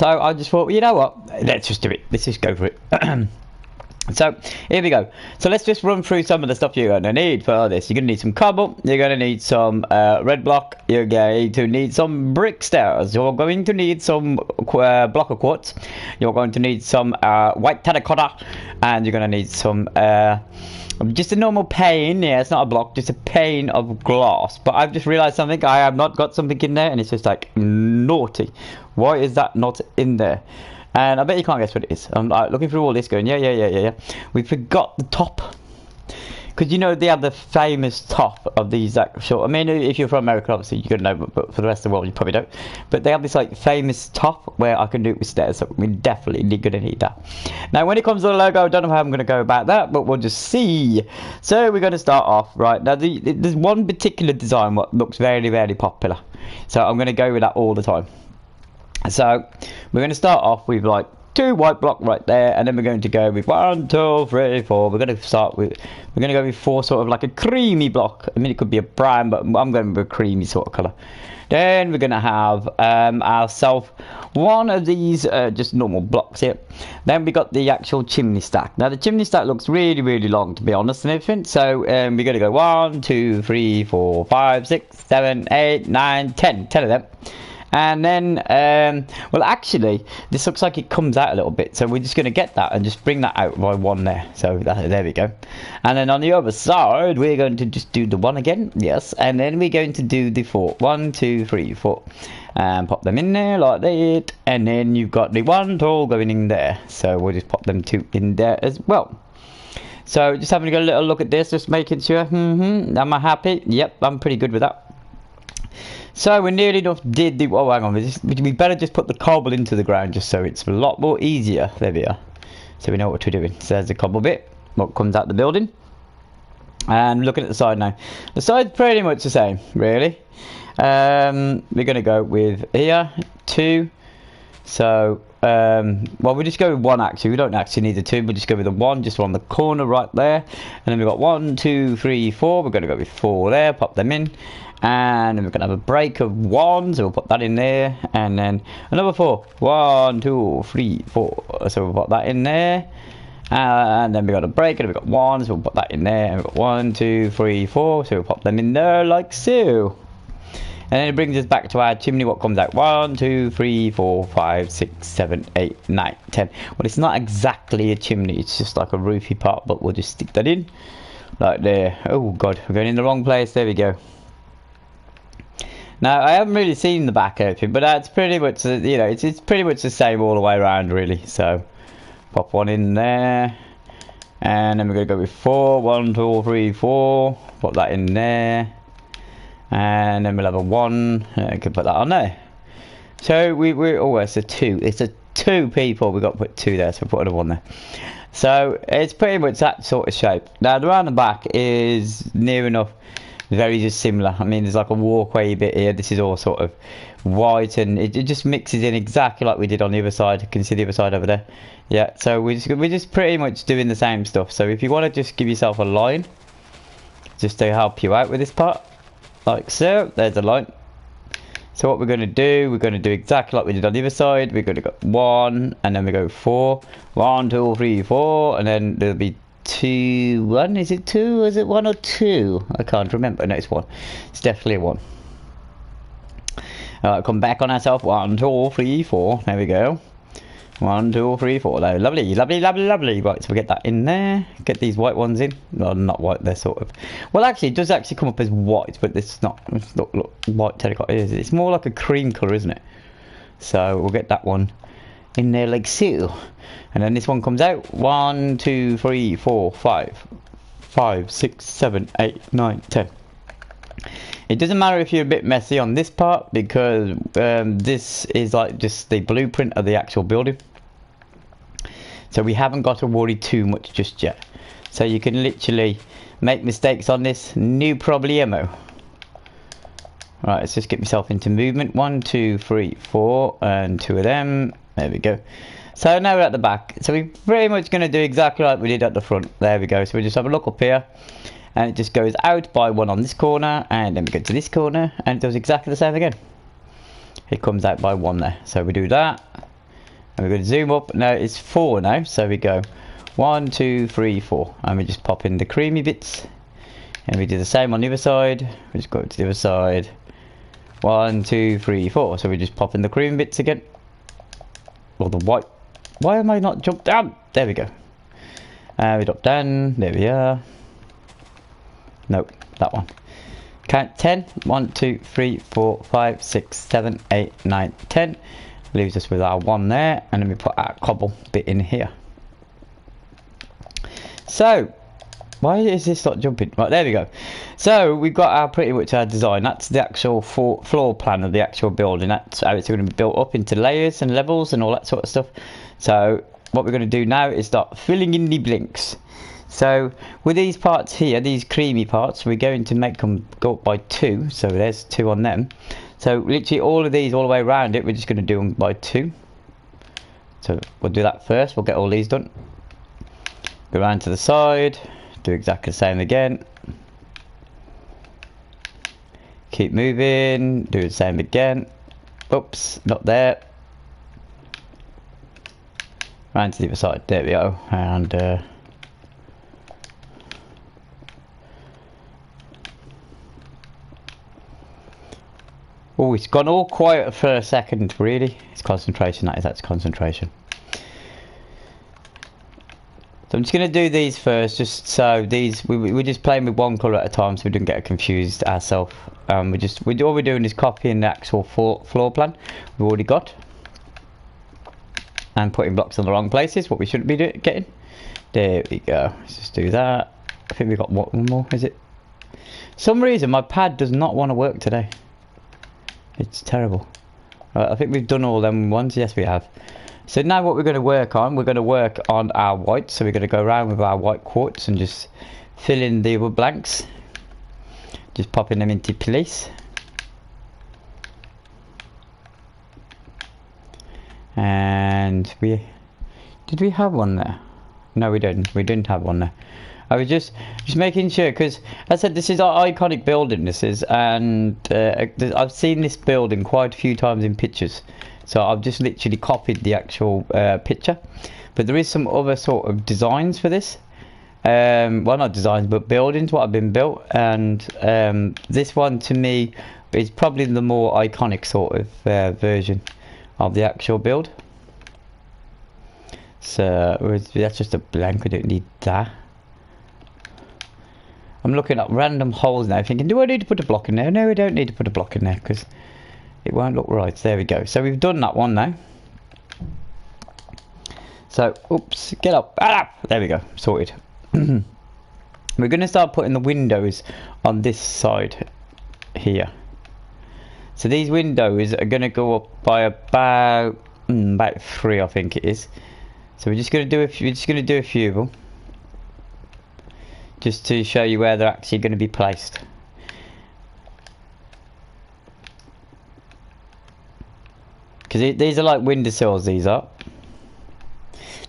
So I just thought, you know what, let's just do it, let's just go for it. So here we go. So let's just run through some of the stuff you're going to need for this. You're going to need some cobble, you're going to need some red block, you're going to need some brick stairs, you're going to need some block of quartz, you're going to need some white terracotta, and you're going to need some just a normal pane. Yeah, it's not a block, just a pane of glass. But I've just realized something. I have not got something in there, and it's just like naughty. Why is that not in there? And I bet you can't guess what it is. I'm like looking through all this going, yeah. We forgot the top. Because you know they have the famous top of these actual, I mean if you're from America obviously you're going to know, but for the rest of the world you probably don't. But they have this like famous top where I can do it with stairs, so we're definitely going to need that. Now when it comes to the logo, I don't know how I'm going to go about that, but we'll just see. So we're going to start off, right, now there's one particular design what looks very, very popular. So I'm going to go with that all the time. So we're going to start off with like 2 white block right there, and then we're going to go with 1, 2, 3, 4. We're going to go with 4 sort of like a creamy block. I mean it could be a brown, but I'm going with a creamy sort of colour. Then we're going to have ourselves one of these just normal blocks here. Then we got the actual chimney stack. Now the chimney stack looks really, really long to be honest and everything. So we're going to go 1, 2, 3, 4, 5, 6, 7, 8, 9, 10 of them. And then, well actually, this looks like it comes out a little bit, so we're just going to get that and just bring that out by 1 there. So there we go. And then on the other side, we're going to just do the 1 again, yes, and then we're going to do the 4. 1, 2, 3, 4. And pop them in there like that, and then you've got the 1 tall going in there. So we'll just pop them 2 in there as well. So just having a little look at this, just making sure, am I happy? Yep, I'm pretty good with that. So we nearly enough did the, oh hang on, we better just put the cobble into the ground just so it's a lot more easier. There we are. So we know what we're doing. So there's the cobble bit, what comes out the building. And looking at the side now. The side's pretty much the same, really. We're going to go with here, 2. So, well we'll just go with 1 actually. We don't actually need the 2, we'll just go with the 1 just on the corner right there. And then we've got 1, 2, 3, 4. We're going to go with 4 there, pop them in. And then we're going to have a break of 1, so we'll put that in there. And then another 4. 1, 2, 3, 4. So we'll put that in there. And then we got a break, and we've got 1, so we'll put that in there. And we've got 1, 2, 3, 4. So we'll pop them in there like so. And then it brings us back to our chimney. What comes out? 1, 2, 3, 4, 5, 6, 7, 8, 9, 10. Well, it's not exactly a chimney. It's just like a roofy part, but we'll just stick that in. Like there. Oh, God. We're going in the wrong place. There we go. Now, I haven't really seen the back of it, but that's pretty much, you know, it's pretty much the same all the way around, really. So, pop 1 in there. And then we're going to go with 4. 1, 2, 3, 4. Pop that in there. And then we'll have a 1. I can put that on there. So, oh, it's a 2. It's a 2 people. We've got to put 2 there, so we'll put another 1 there. So, it's pretty much that sort of shape. Now, the round the back is near enough. Very just similar. I mean, there's like a walkway bit here. This is all sort of white, and it just mixes in exactly like we did on the other side. You can see the other side over there. Yeah, so we're just pretty much doing the same stuff. So if you want to just give yourself a line, just to help you out with this part, like so, there's a line. So what we're going to do exactly like we did on the other side. We're going to go 1, and then we go 4. 1, 2, 3, 4, and then there'll be 2, 1. Is it 2? Is it 1 or 2? I can't remember. No, it's 1. It's definitely 1. Come back on ourselves. 1, 2, 3, 4. There we go. 1, 2, 3, 4. Lovely, lovely, lovely, lovely. Right, so we get that in there. Get these white ones in. Well, not white. They're sort of. Well, actually, it does actually come up as white, but it's not. Look, white terracotta. It's more like a cream colour, isn't it? So we'll get that one in there like so. And then this one comes out. 1, 2, 3, 4, 5. 5, 6, 7, 8, 9, 10. It doesn't matter if you're a bit messy on this part, because this is like just the blueprint of the actual building. So we haven't got to worry too much just yet. So you can literally make mistakes on this, no problemo. Right, let's just get myself into movement. 1, 2, 3, 4, and 2 of them. There we go. So now we're at the back. So we're pretty much going to do exactly like we did at the front. There we go. So we just have a look up here. And it just goes out by 1 on this corner. And then we go to this corner. And it does exactly the same again. It comes out by 1 there. So we do that. And we're going to zoom up. Now it's 4 now, so we go 1, 2, 3, 4, and we just pop in the creamy bits, and we do the same on the other side. We just go to the other side. 1, 2, 3, 4. So we just pop in the creamy bits again. Or the white. Why am I not jumped down? There we go. We drop down. There we are. Nope, that one. Count 10. 1, 2, 3, 4, 5, 6, 7, 8, 9, 10. Leaves us with our 1 there, and then we put our cobble bit in here. So, why is this not jumping? Right, there we go. So we've got our pretty much our design. That's the actual floor plan of the actual building. That's how it's going to be built up into layers and levels and all that sort of stuff. So what we're going to do now is start filling in the blinks. So with these parts here, these creamy parts, we're going to make them go up by 2. So there's 2 on them. So literally all of these all the way around it, we're just going to do them by 2. So we'll do that first. We'll get all these done. Go around to the side. Do exactly the same again. Keep moving. Do the same again. Oops, not there. Round to the other side. There we go. And oh, it's gone all quiet for a second. Really, it's concentration. That's concentration. So I'm just going to do these first, just so these, we're just playing with one colour at a time so we don't get confused ourselves. All we're doing is copying the actual floor plan we've already got. And putting blocks in the wrong places, what we shouldn't be getting. There we go, let's just do that. I think we've got one more, is it? For some reason my pad does not want to work today. It's terrible. Right, I think we've done all them ones, yes we have. So now what we're going to work on our white. So we're going to go around with our white quartz and just fill in the blanks. Just popping them into place. And did we have one there? No, we didn't. We didn't have one there. I was just making sure, because I said this is our iconic building. This is, and I've seen this building quite a few times in pictures. So I've just literally copied the actual picture, but there is some other sort of designs for this. Well, not designs, but buildings, what have been built, and this one to me is probably the more iconic sort of version of the actual build. So that's just a blank. We don't need that. I'm looking at random holes now, thinking, do I need to put a block in there? No, we don't need to put a block in there because it won't look right. There we go. So we've done that one now. So, oops, get up. Ah, there we go. Sorted. We're going to start putting the windows on this side here. So these windows are going to go up by about 3, I think it is. So we're just going to do a few of them, just to show you where they're actually going to be placed. Because these are like windowsills, these are.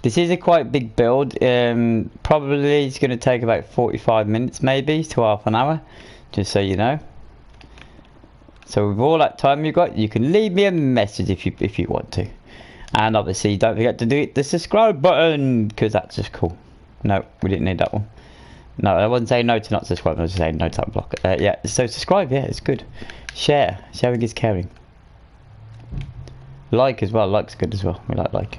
This is a quite big build. Probably it's going to take about 45 minutes, maybe to half an hour, just so you know. So with all that time you've got, you can leave me a message if you want to. And obviously don't forget to do the subscribe button, because that's just cool. No, we didn't need that one. No, I wasn't saying no to not subscribe, I was just saying no to that block. Yeah, so subscribe, yeah, it's good. Share, sharing is caring. Like as well, like's good as well, we like.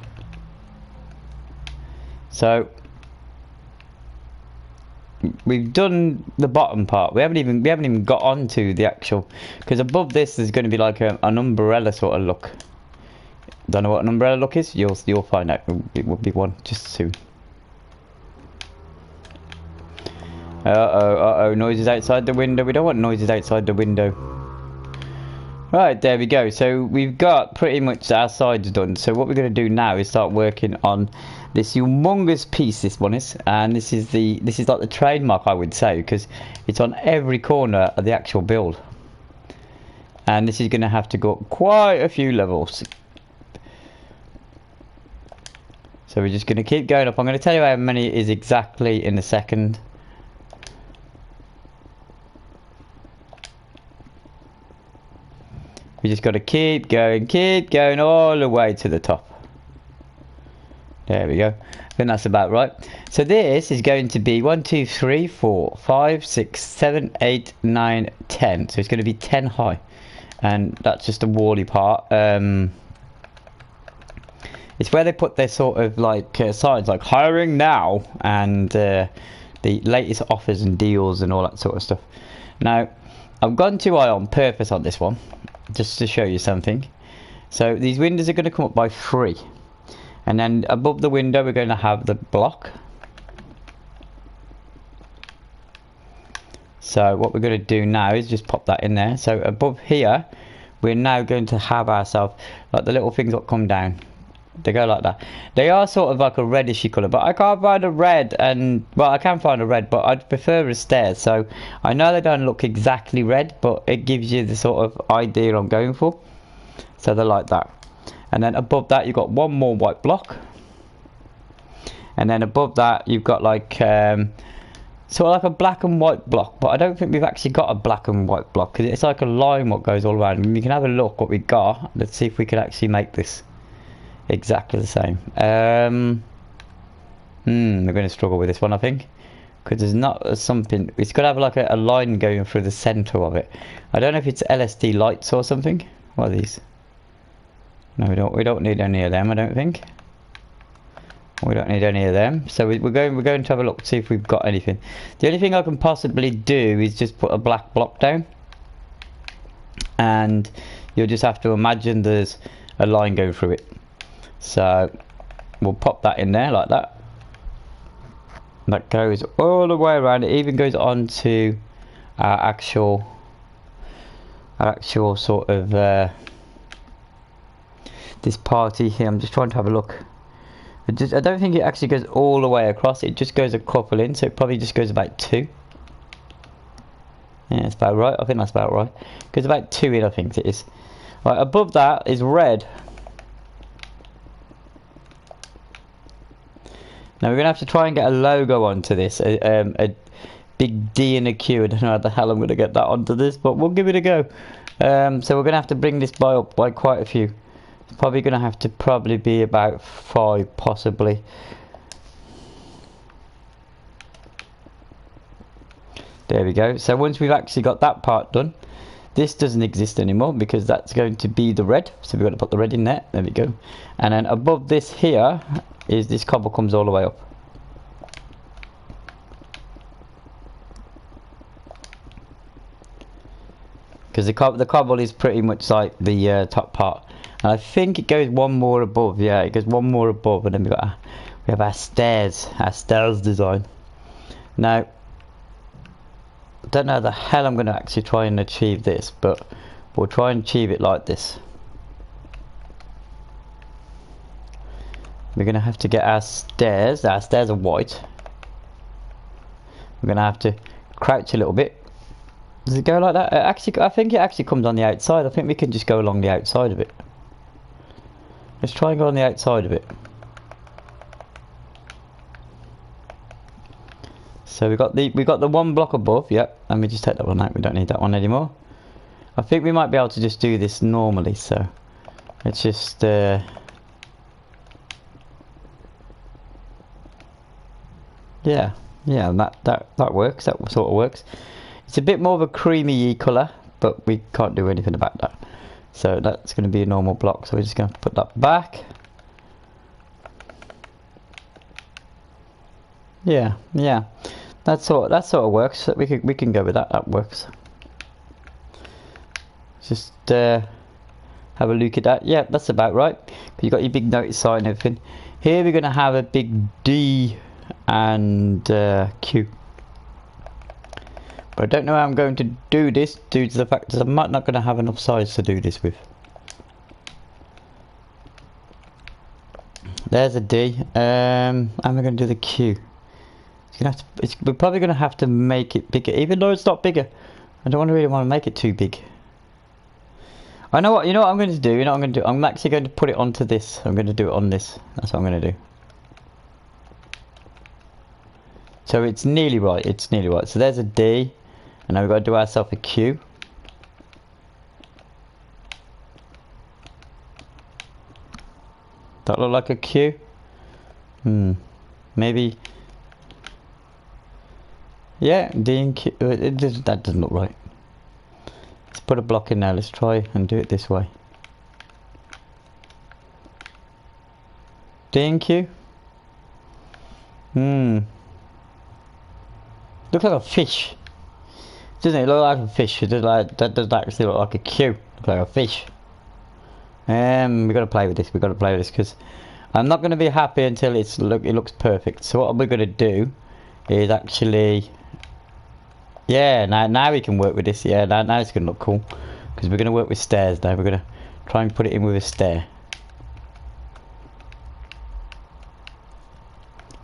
So we've done the bottom part. We haven't even got onto the actual, because above this there's going to be like an umbrella sort of look. Don't know what an umbrella look is. You'll find out. It will be one just soon. Uh-oh, noises outside the window. We don't want noises outside the window. Right, there we go. So we've got pretty much our sides done. So what we're going to do now is start working on this humongous piece. This one is, and this is like the trademark, I would say, because it's on every corner of the actual build. And this is going to have to go up quite a few levels. So we're just going to keep going up. I'm going to tell you how many it is exactly in a second. We just got to keep going all the way to the top. There we go. I think that's about right. So this is going to be 1, 2, 3, 4, 5, 6, 7, 8, 9, 10. So it's going to be 10 high. And that's just a wally part. It's where they put their sort of like signs like hiring now and the latest offers and deals and all that sort of stuff. Now, I've gone too high on purpose on this one, just to show you something. So these windows are going to come up by 3. And then above the window we're going to have the block. So what we're going to do now is just pop that in there. So above here we're now going to have ourselves like the little things that come down. They go like that. They are sort of like a reddishy colour, but I can't find a red, and well, I can find a red, but I'd prefer a stairs. So I know they don't look exactly red, but it gives you the sort of idea I'm going for. So they're like that. And then above that you've got one more white block, and then above that you've got like sort of like a black and white block, but I don't think we've actually got a black and white block because it's like a line what goes all around. And you can have a look what we got. Let's see if we can actually make this exactly the same. We're going to struggle with this one, I think, because there's not something. It's got to have like a line going through the center of it. I don't know if it's LSD lights or something. What are these? No, we don't need any of them, I don't think. We don't need any of them. So we're going to have a look to see if we've got anything. The only thing I can possibly do is just put a black block down, and you'll just have to imagine there's a line going through it. So we'll pop that in there like that. That goes all the way around. It even goes on to our actual sort of this party here. I'm just trying to have a look. I don't think it actually goes all the way across. It just goes a couple in, so it probably just goes about 2. Yeah, that's about right. I think that's about right. It goes about 2 in, I think it is. Right, above that is red. Now we're going to have to try and get a logo onto this. A big D and a Q. I don't know how the hell I'm going to get that onto this, but we'll give it a go. So we're going to have to bring this by up by quite a few. It's probably going to have to be about 5 possibly. There we go. So once we've actually got that part done, this doesn't exist anymore because that's going to be the red. So we've got to put the red in there. There we go. And then above this here is this cobble comes all the way up. Because the cobble is pretty much like the top part. And I think it goes one more above. Yeah, it goes one more above, and then we have our stairs design. Now, I don't know how the hell I'm going to actually try and achieve this, but we'll try and achieve it like this. We're going to have to get our stairs. Our stairs are white. We're going to have to crouch a little bit. Does it go like that? I think it actually comes on the outside. I think we can just go along the outside of it. Let's try and go on the outside of it. So we got the one block above. Yep. Let me just take that one out. We don't need that one anymore. I think we might be able to just do this normally. So let's just. Yeah, that works. That sort of works. It's a bit more of a creamy colour, but we can't do anything about that. So that's going to be a normal block. So we're just going to put that back. Yeah, that sort of works. We can go with that. That works. Just have a look at that. Yeah, that's about right. You got your big notice sign and everything. Here we're going to have a big D and Q. But I don't know how I'm going to do this due to the fact that I'm not going to have enough size to do this with. There's a D. And we're going to do the Q. We're probably going to have to make it bigger, even though it's not bigger. I don't really want to make it too big. I know what. You know what I'm going to do. You know what I'm going to do. I'm actually going to put it onto this. I'm going to do it on this. That's what I'm going to do. So it's nearly right. It's nearly right. So there's a D. And now we've got to do ourselves a Q. That look like a Q? Maybe. Yeah, D and Q. That doesn't look right. Let's put a block in there. Let's try and do it this way. D and Q. Looks like a fish. Doesn't it look like a fish? It does like that. Does actually look like a Q. Looks like a fish. We gotta play with this. We gotta play with this because I'm not gonna be happy until it looks perfect. So what we're gonna do is actually, yeah. Now we can work with this. Yeah, now it's gonna look cool because we're gonna work with stairs now. We're gonna try and put it in with a stair.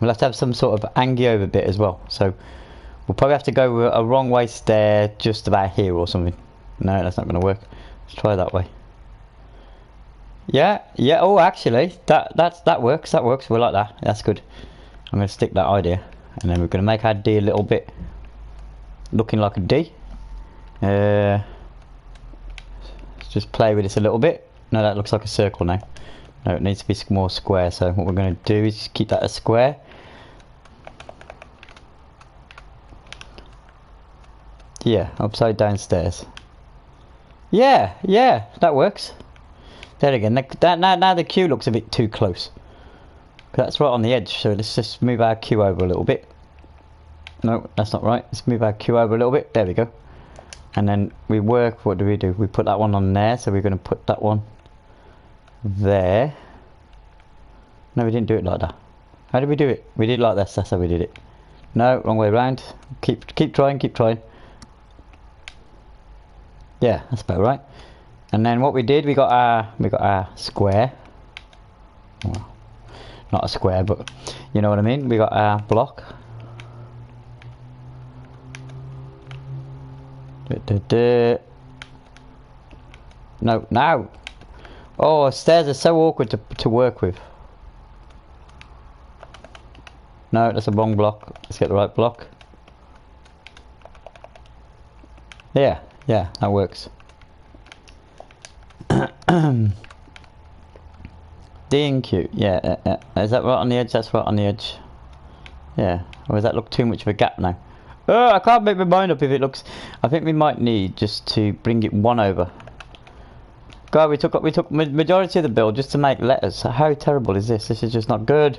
We'll have to have some sort of angle over bit as well. So we'll probably have to go with a wrong way stair just about here or something. No, that's not going to work. Let's try that way. Yeah. Oh, actually, that works. That works. We like that. That's good. I'm going to stick that idea, and then we're going to make our D a little bit looking like a D. Let's just play with this a little bit. No, that looks like a circle now. No, it needs to be more square. So what we're going to do is just keep that a square. Yeah, upside down stairs. Yeah, that works. There again. Now the Q looks a bit too close. That's right on the edge. So let's just move our Q over a little bit. No, that's not right. Let's move our Q over a little bit. There we go. And then we work. What do? We put that one on there. So we're going to put that one there. No, we didn't do it like that. How did we do it? We did it like this. That's how we did it. No, wrong way around. Keep trying. Yeah, that's about right. And then what we did, we got our square. Well, not a square, but you know what I mean. We got our block. No, now. Oh, stairs are so awkward to work with. No, that's a wrong block. Let's get the right block. Yeah, that works. D and Q. Yeah. Is that right on the edge? That's right on the edge. Yeah. Or does that look too much of a gap now? Oh, I can't make my mind up if it looks. I think we might need just to bring it one over. God, we took majority of the build just to make letters. How terrible is this? This is just not good.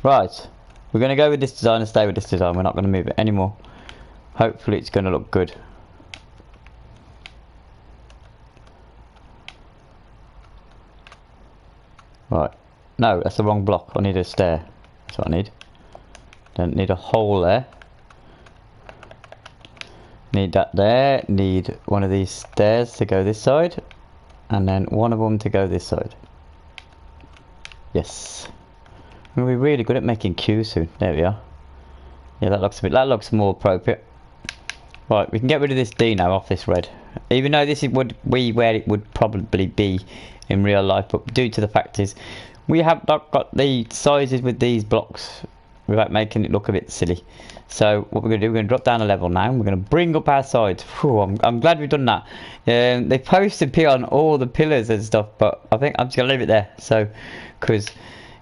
Right. We're going to go with this design and stay with this design. We're not going to move it anymore. Hopefully it's going to look good. Right. No, that's the wrong block. I need a stair. That's what I need. Don't need a hole there. Need that there. Need one of these stairs to go this side. And then one of them to go this side. Yes. I'm going to be really good at making Q's soon. There we are. Yeah, that looks more appropriate. Right, we can get rid of this D now off this red. Even though this would be where it would probably be in real life, but due to the fact is we have not got the sizes with these blocks without making it look a bit silly. So what we're going to do, we're going to drop down a level now. We're going to bring up our sides. Whew, I'm glad we've done that. They posted P on all the pillars and stuff, but I think I'm just going to leave it there. So, because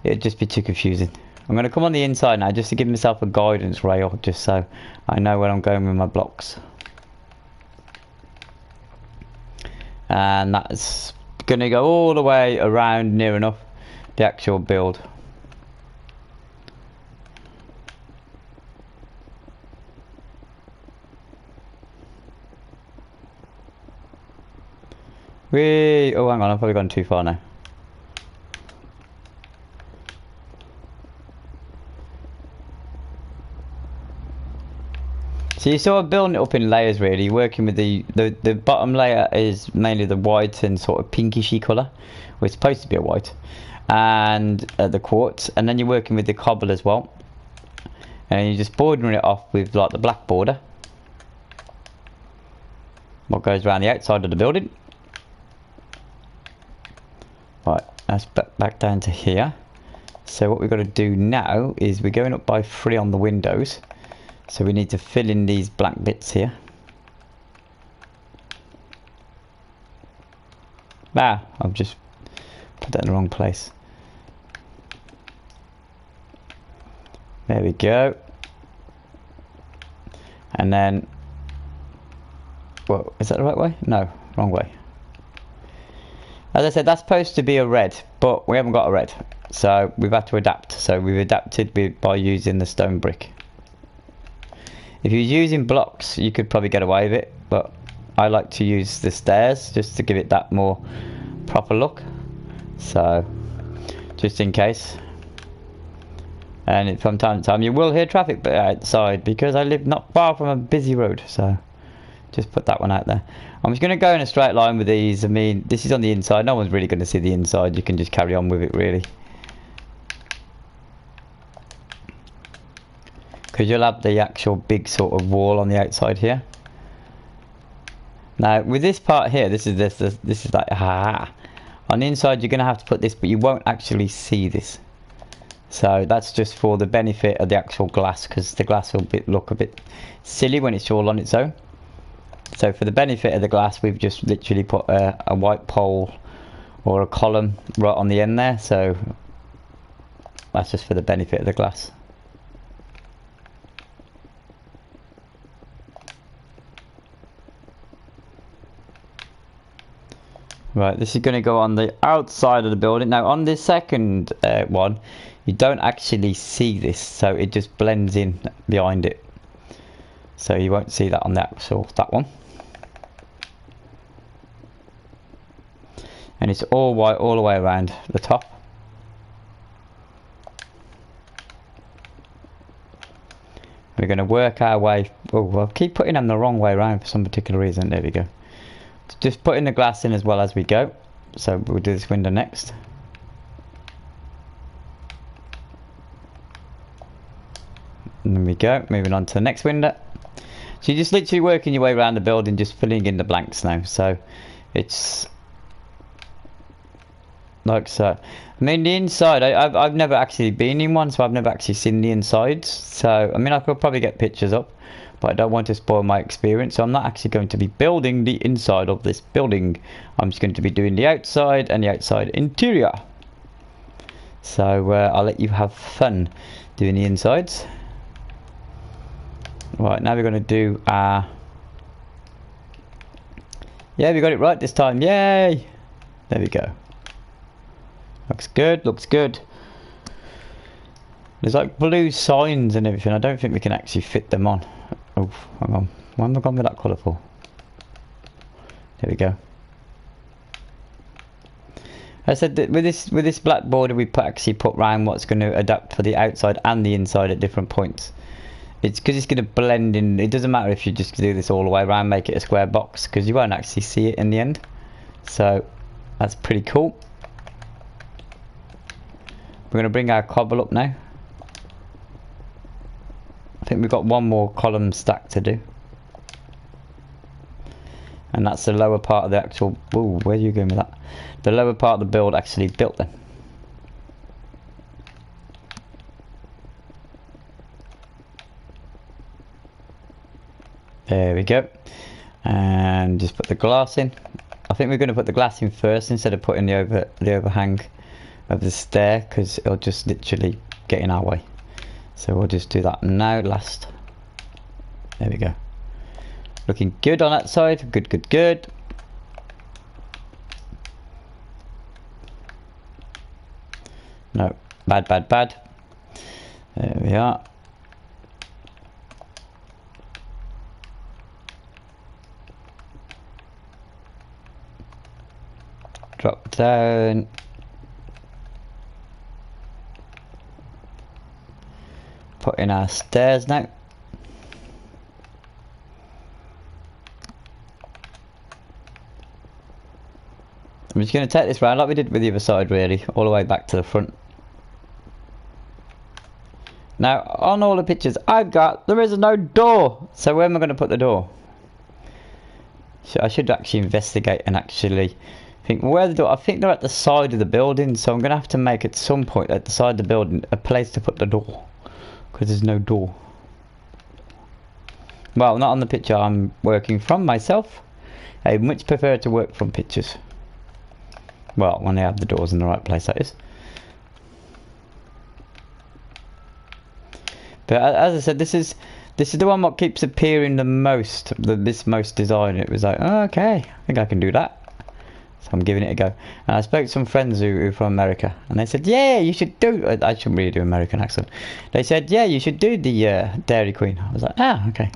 it'd just be too confusing. I'm going to come on the inside now just to give myself a guidance rail, just so I know where I'm going with my blocks. And that's going to go all the way around near enough the actual build. Oh, hang on, I've probably gone too far now. So you're sort of building it up in layers really, working with the bottom layer is mainly the white and sort of pinkishy colour, well, it's supposed to be a white, and the quartz, and then you're working with the cobble as well, and you're just bordering it off with like the black border, what goes around the outside of the building. Right, that's back down to here. So what we've got to do now is we're going up by 3 on the windows. So we need to fill in these black bits here. Ah, I've just put that in the wrong place. There we go. And then, well, is that the right way? No, wrong way. As I said, that's supposed to be a red, but we haven't got a red, so we've had to adapt. So we've adapted by using the stone brick. If you're using blocks, you could probably get away with it, but I like to use the stairs just to give it that more proper look. So, just in case. And from time to time you will hear traffic outside because I live not far from a busy road, so just put that one out there. I'm just going to go in a straight line with these. I mean, this is on the inside, no one's really going to see the inside, you can just carry on with it really. Because you'll have the actual big sort of wall on the outside here. Now with this part here, this is like, on the inside you're going to have to put this, but you won't actually see this. So that's just for the benefit of the actual glass, because the glass will look a bit silly when it's all on its own. So for the benefit of the glass, we've just literally put a white pole or a column right on the end there. So that's just for the benefit of the glass. Right, this is going to go on the outside of the building. Now on this second one, you don't actually see this, so it just blends in behind it. So you won't see that on the actual, that one. And it's all white all the way around the top. We're going to work our way, oh, I'll keep putting them the wrong way around for some particular reason, there we go. Just putting the glass in as well as we go. So we'll do this window next. And there we go, moving on to the next window. So you're just literally working your way around the building, just filling in the blanks now. So it's like so. I mean the inside, I've never actually been in one, so I've never actually seen the insides. So I mean I could probably get pictures up, but I don't want to spoil my experience, so I'm not actually going to be building the inside of this building. I'm just going to be doing the outside and the outside interior. So I'll let you have fun doing the insides. Right, now we're going to do yeah, we got it right this time, yay! There we go. Looks good, looks good. There's like blue signs and everything. I don't think we can actually fit them on. Oh, hang on. Why am I gone with that colour for? There we go. I said that with this black border we actually put round what's going to adapt for the outside and the inside at different points. It's because it's going to blend in. It doesn't matter if you just do this all the way around, make it a square box, because you won't actually see it in the end. So that's pretty cool. We're going to bring our cobble up now. I think we've got one more column stack to do. And that's the lower part of the actual... Ooh, where are you going with that? The lower part of the build actually built then. There we go. And just put the glass in. I think we're going to put the glass in first instead of putting the overhang of the stair, because it'll just literally get in our way. So we'll just do that now last. There we go. Looking good on that side. Good, good, good. No, bad, bad, bad. There we are. Drop down. Put in our stairs now. I'm just going to take this round like we did with the other side, really, all the way back to the front. Now, on all the pictures I've got, there is no door. So where am I going to put the door? So I should actually investigate and actually think where the door. I think they're at the side of the building, so I'm going to have to make at some point at the side of the building a place to put the door, because there's no door. Well, not on the picture I'm working from myself. I much prefer to work from pictures. Well, when they have the doors in the right place, that is. But as I said, this is the one that keeps appearing the most. This most design. It was like, oh, okay, I think I can do that. So I'm giving it a go. And I spoke to some friends who are from America, and they said, yeah, you should do. I shouldn't really do American accent. They said, yeah, you should do the Dairy Queen. I was like, ah, okay.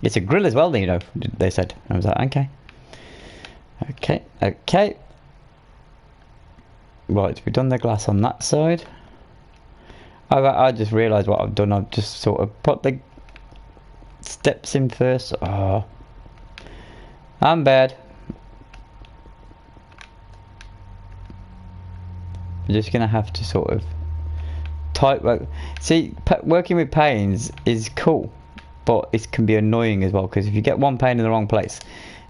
It's a grill as well, you know. They said. I was like, okay. Okay. Right, we've done the glass on that side. I just realised what I've done. I've just sort of put the steps in first. Oh, I'm bad. I'm just gonna have to sort of tight work. See, working with panes is cool, but it can be annoying as well, because if you get one pane in the wrong place,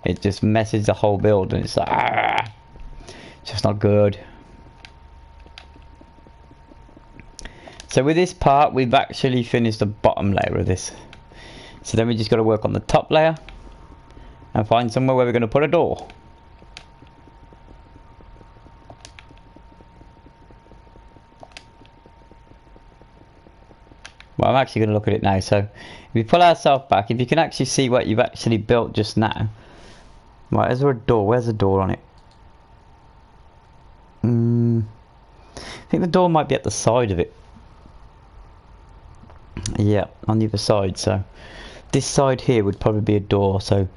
it just messes the whole build, and it's like, it's just not good. So with this part, we've actually finished the bottom layer of this. So then we just got to work on the top layer and find somewhere where we're going to put a door. Well, I'm actually going to look at it now. So if we pull ourselves back, if you can actually see what you've actually built just now. Right, is there a door? Where's the door on it? I think the door might be at the side of it. Yeah, on the other side. So this side here would probably be a door. So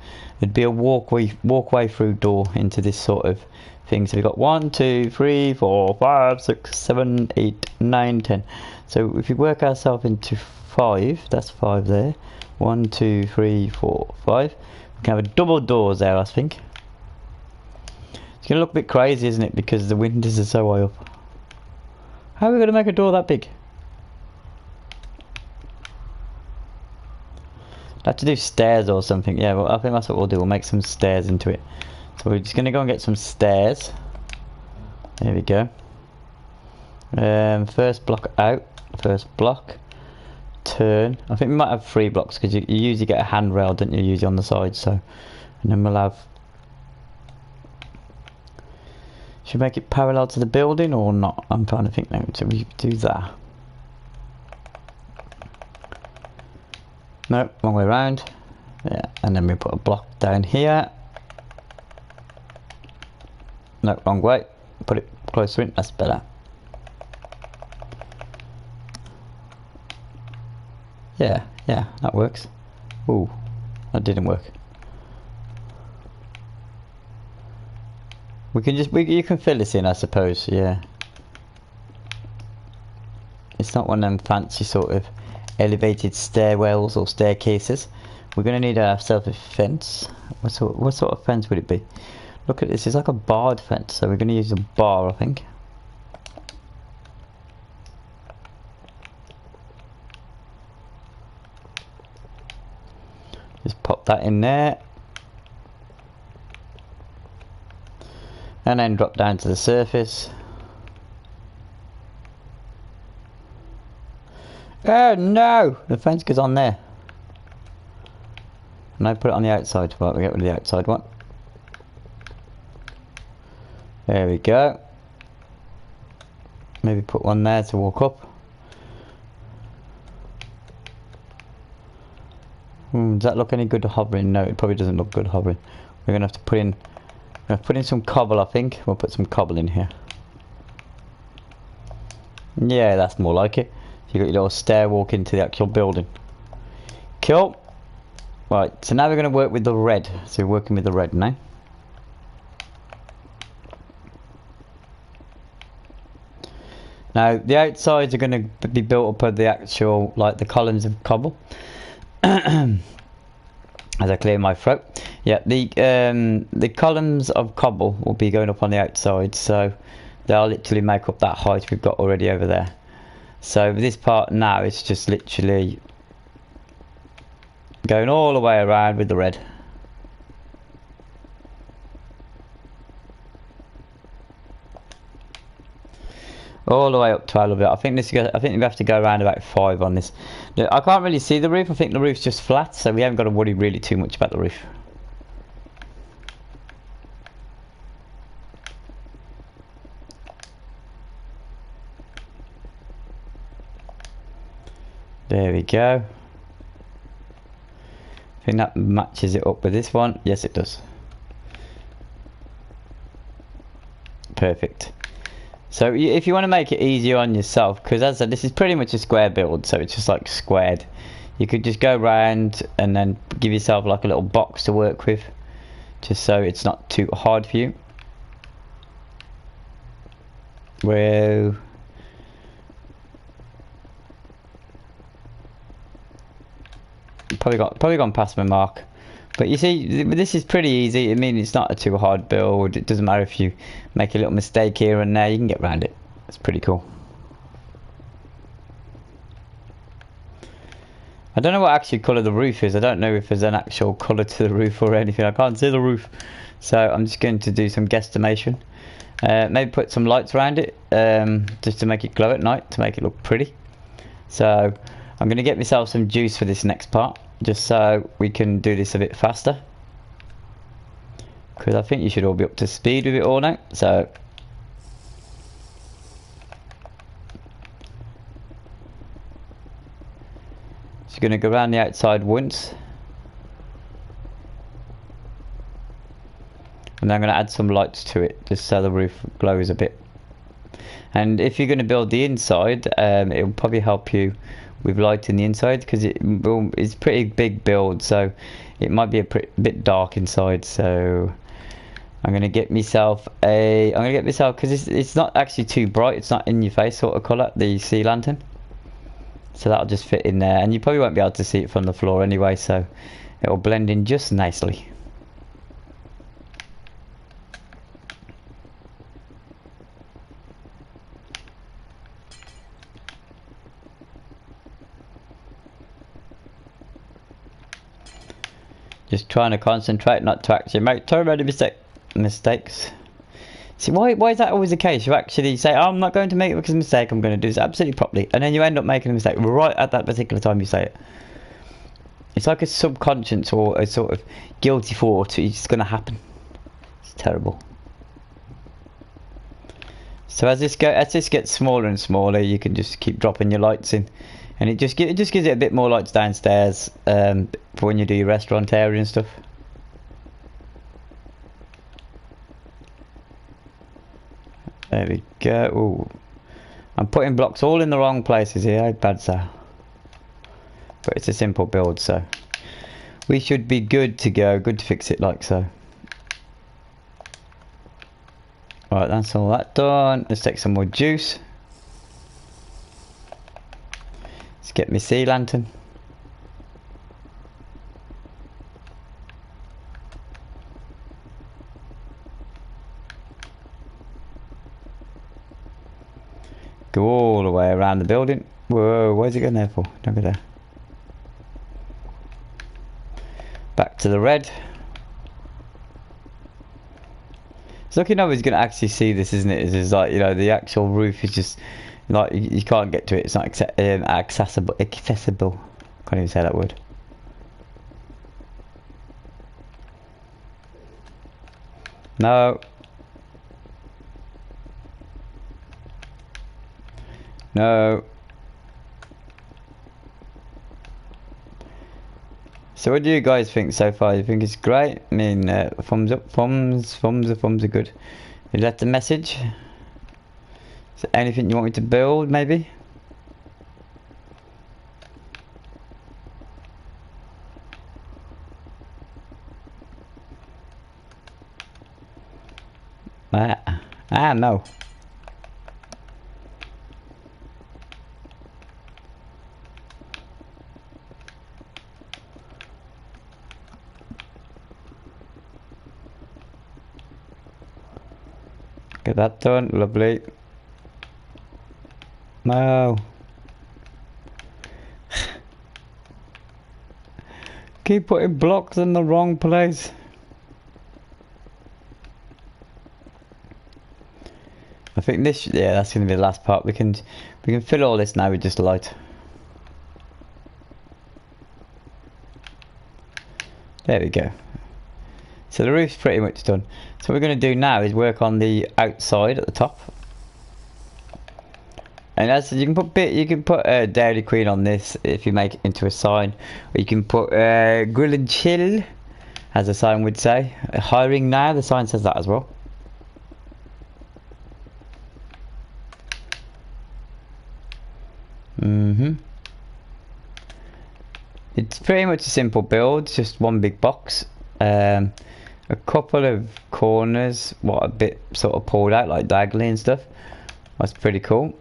it'd be a walkway through door into this sort of thing. So we've got 1, 2, 3, 4, 5, 6, 7, 8, 9, 10. So if we work ourselves into 5, that's 5 there. 1, 2, 3, 4, 5. We can have a double doors there, I think. It's gonna look a bit crazy, isn't it? Because the windows are so high up. How are we gonna make a door that big? Have to do stairs or something. Yeah, well, I think that's what we'll do. We'll make some stairs into it. So we're just going to go and get some stairs. There we go. First block out. First block. Turn. I think we might have 3 blocks, because you usually get a handrail, don't you, usually on the side. So, and then we'll have... Should we make it parallel to the building or not? I'm trying to think now. So we do that. No, wrong way around. Yeah, and then we put a block down here. No, wrong way. Put it closer in, that's better. Yeah, that works. Ooh, that didn't work. We can just, you can fill this in, I suppose, yeah. It's not one of them fancy sort of elevated stairwells or staircases. We're going to need ourselves a fence. What sort of fence would it be? Look at this, it's like a barred fence, so we're going to use a bar, I think. Just pop that in there. And then drop down to the surface. Oh no! The fence goes on there. And I put it on the outside. Right, we get rid of the outside one. There we go. Maybe put one there to walk up. Does that look any good hovering? No, it probably doesn't look good hovering. We're gonna have to put in some cobble, I think. We'll put some cobble in here. Yeah, that's more like it. You got your little stair walk into the actual building. Cool. Right, so now we're going to work with the red. So we're working with the red now. Now the outsides are going to be built up of the actual, like the columns of cobble. As I clear my throat. Yeah, the columns of cobble will be going up on the outside, so they'll literally make up that height we've got already over there. So this part now, it's just literally going all the way around with the red. All the way up to all of it. I think we have to go around about 5 on this. I can't really see the roof. I think the roof's just flat, so we haven't got to worry really too much about the roof. There we go. I think that matches it up with this one. Yes, it does. Perfect. So if you want to make it easier on yourself, because as I said, this is pretty much a square build, so it's just like squared. You could just go around and then give yourself like a little box to work with, just so it's not too hard for you. Well, probably gone past my mark, but you see, this is pretty easy. I mean, it's not a too hard build. It doesn't matter if you make a little mistake here and there. You can get around it. It's pretty cool. I don't know what actually colour the roof is. I don't know if there's an actual colour to the roof or anything. I can't see the roof, so I'm just going to do some guesstimation. Maybe put some lights around it, just to make it glow at night, to make it look pretty. So I'm going to get myself some juice for this next part, just so we can do this a bit faster, because I think you should all be up to speed with it all now. So just going to go around the outside once, and then I'm going to add some lights to it, just so the roof glows a bit. And if you're going to build the inside, it will probably help you with lighting the inside, because it's pretty big build, so it might be a bit dark inside. So I'm going to get myself because it's not actually too bright, it's not in your face sort of colour, the sea lantern. So that'll just fit in there, and you probably won't be able to see it from the floor anyway, so it'll blend in just nicely. Just trying to concentrate not to actually make too many mistakes. See, why is that always the case? You actually say, oh, I'm not going to make it because of a mistake, I'm going to do this absolutely properly, and then you end up making a mistake right at that particular time you say it. It's like a subconscious or a sort of guilty thought. It's going to happen. It's terrible. So as this gets smaller and smaller, you can just keep dropping your lights in, and it just gives it a bit more lights downstairs for when you do your restaurant area and stuff. There we go. Ooh. I'm putting blocks all in the wrong places here. How bad so? But it's a simple build, so we should be good to go. Good to fix it like so. Right, that's all that done. Let's take some more juice. Let's get my sea lantern. Go all the way around the building. Whoa, where's it going there for? Don't go there. Back to the red. It's looking like he's going to actually see this, isn't it? It's just like, you know, the actual roof is just like you can't get to it. It's not accessible. Accessible. Can't even say that word. No. No. So what do you guys think so far? You think it's great? I mean, thumbs up, thumbs are good. You left a message. Is there anything you want me to build, maybe? No. Get that done, lovely. No. Keep putting blocks in the wrong place. I think this, yeah, that's going to be the last part. We can fill all this now with just light. There we go. So the roof's pretty much done. So what we're going to do now is work on the outside at the top. And as you can put Dairy Queen on this if you make it into a sign. Or you can put Grill and Chill, as the sign would say. Hiring now, the sign says that as well. It's pretty much a simple build, just one big box. A couple of corners, what a bit sort of pulled out, like diagonally and stuff. That's pretty cool.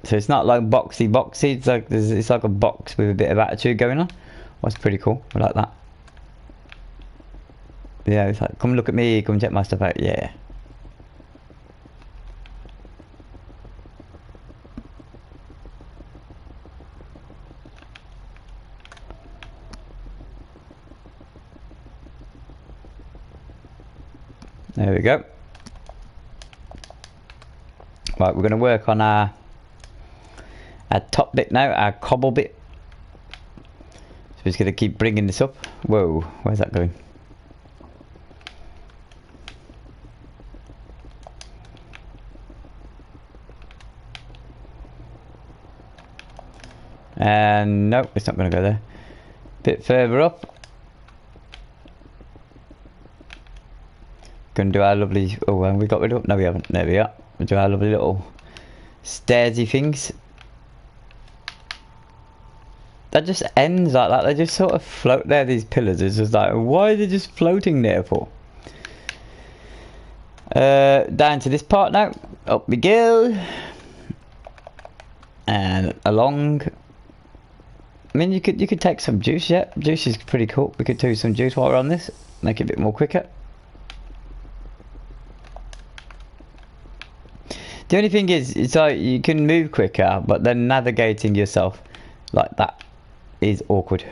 So it's not like boxy. It's like a box with a bit of attitude going on. That's pretty cool. I like that. Yeah, it's like, come look at me, come check my stuff out. Yeah. There we go. Right, we're going to work on our top bit now, our cobble bit. So we're just going to keep bringing this up. Whoa, where's that going? And no, it's not going to go there. Bit further up. Gonna do our lovely. Oh, we got rid of. No, we haven't. There we are. We'll do our lovely little stairsy things. That just ends like that. They just sort of float there. These pillars. It's just like, why are they just floating there for? Down to this part now. Up we go. And along. I mean, you could take some juice. Yeah, juice is pretty cool. We could do some juice while we're on this. Make it a bit more quicker. The only thing is, it's like you can move quicker, but then navigating yourself like that is awkward.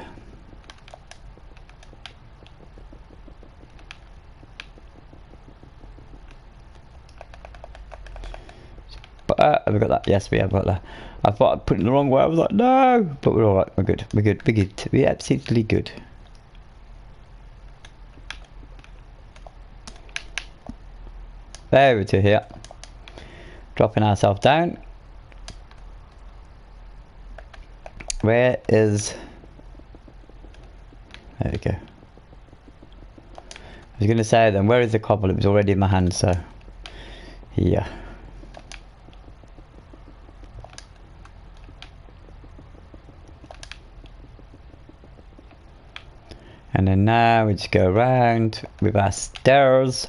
But have we got that? Yes, we have got that. I thought I'd put it in the wrong way. I was like, no, but we're all right. We're good. We're good. We're good. We're absolutely good. There we go. Here. Dropping ourselves down. Where is... There we go. I was going to say then, where is the cobble? It was already in my hand, so... Here. And then now we just go around with our stairs.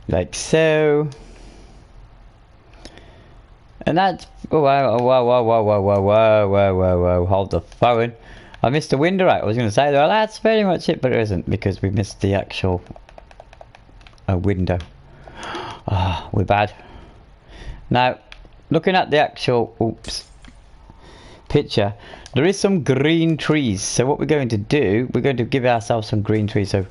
Like so. And that's... Oh, whoa, hold the phone. I missed the window out. I was going to say, well, that's very much it, but it isn't, because we missed the actual window. Ah, we're bad. Now, looking at the actual picture, there is some green trees. So what we're going to do, we're going to give ourselves some green trees. So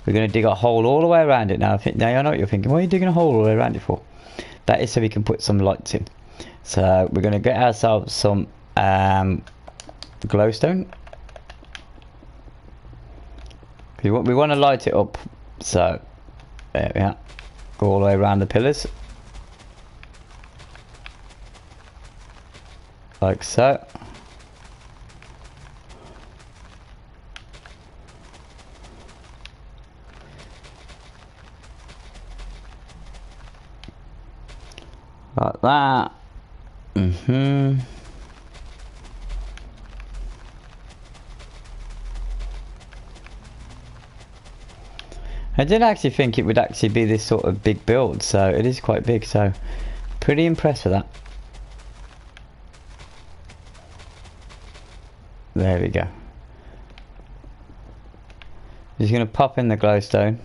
we're going to dig a hole all the way around it. Now I know what you're thinking. Why are you digging a hole all the way around it for? That is so we can put some lights in. So we're going to get ourselves some glowstone. We want to light it up. So there we are. Go all the way around the pillars. Like so. Like that. I didn't actually think it would actually be this sort of big build, so it is quite big, so pretty impressed with that. There we go. Just gonna pop in the glowstone.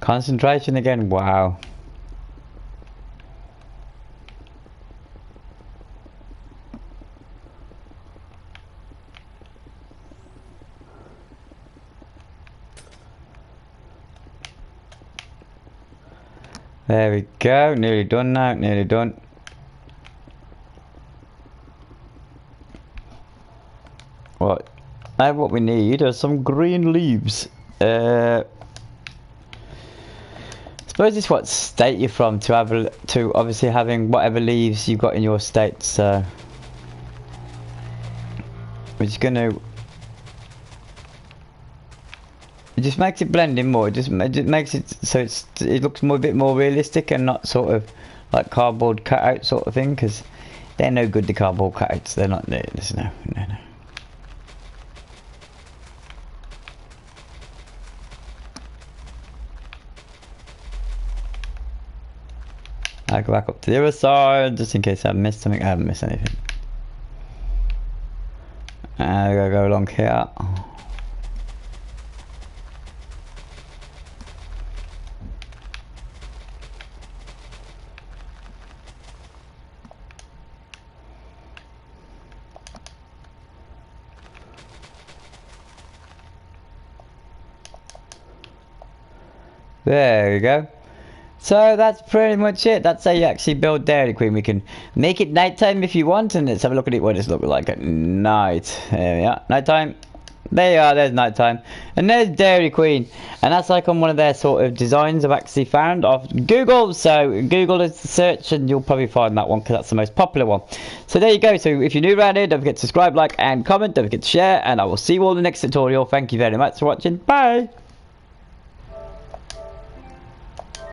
Concentration again, wow. There we go. Nearly done now. Nearly done. Right. Now what we need are some green leaves. Suppose it's what state you're from to have to obviously having whatever leaves you've got in your state. So we're just gonna. It just makes it blend in more. It just makes it so it looks a bit more realistic and not sort of like cardboard cutout sort of thing. Because they're no good. The cardboard cutouts. They're not. No. I'll go back up to the other side just in case I missed something. I haven't missed anything. I gotta go along here. There we go. So that's pretty much it. That's how you actually build Dairy Queen. We can make it nighttime if you want, and let's have a look at it what it's looking like at night. There we are, nighttime. There you are, there's nighttime. And there's Dairy Queen. And that's like on one of their sort of designs I've actually found off Google. So Google is the search and you'll probably find that one because that's the most popular one. So there you go. So if you're new around here, don't forget to subscribe, like and comment. Don't forget to share. And I will see you all in the next tutorial. Thank you very much for watching. Bye.